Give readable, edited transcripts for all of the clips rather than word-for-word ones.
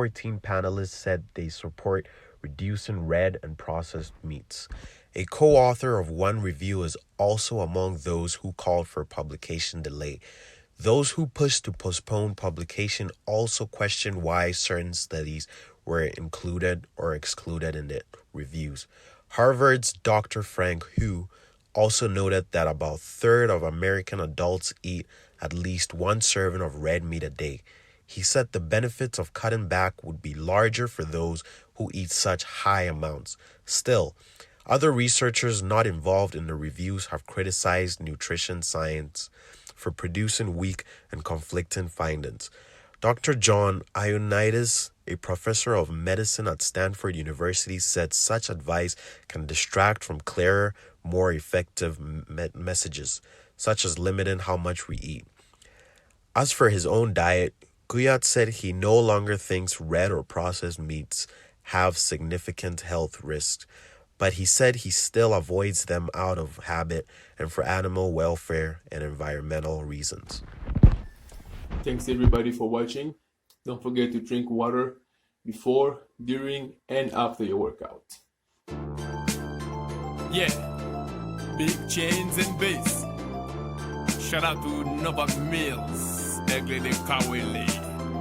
14 panelists said they support reducing red and processed meats. A co-author of one review is also among those who called for publication delay. Those who pushed to postpone publication also questioned why certain studies were included or excluded in the reviews. Harvard's Dr. Frank Hu also noted that about a third of American adults eat at least one serving of red meat a day. He said the benefits of cutting back would be larger for those who eat such high amounts. Still, other researchers not involved in the reviews have criticized nutrition science for producing weak and conflicting findings. Dr. John Ioannidis, a professor of medicine at Stanford University, said such advice can distract from clearer, more effective messages, such as limiting how much we eat. As for his own diet, Guyat said he no longer thinks red or processed meats have significant health risks, but he said he still avoids them out of habit and for animal welfare and environmental reasons. Thanks everybody for watching. Don't forget to drink water before, during, and after your workout. Yeah, big chains and bass. Shout out to Novak Mills, Egle de Kawele.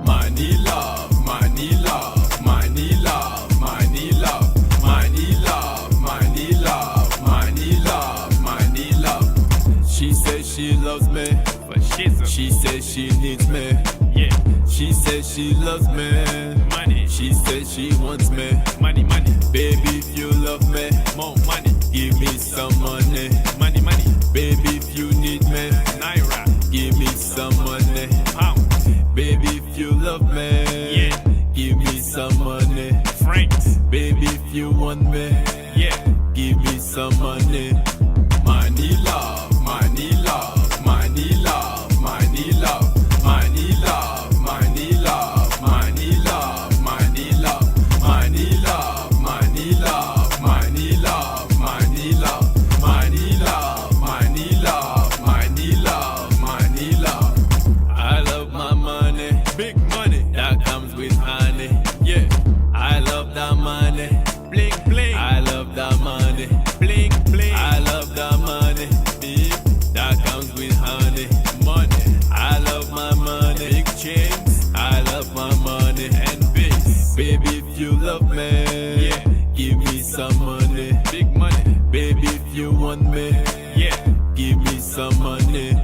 Money love, money love, money love, money love, money love, money love, money love, money love. She says she loves me, but she says she needs me. Yeah, she says she loves me. Money. She says she wants me. Money, money. Baby, if you love me, more money. Give me some money. Money, money. Baby, if you need me, Naira. Give me some money. Pound. Baby, if you love me, yeah. Give me some money. Franks. Baby, if you want me, yeah. Give me some money. Money love, money love, money love, money love, money love, money love, money love, money love, money love, money love, money love, money love, money love, money love, money love, money love. I love my money, big money that comes with honey. Yeah, I love that money, bling bling. I love that money, bling bling. I love that money, big that comes with honey. Money, I love my money, big chains. I love my money and big. Baby, if you love me, yeah, give me some money, big money. Baby, if you want me, yeah, give me some money.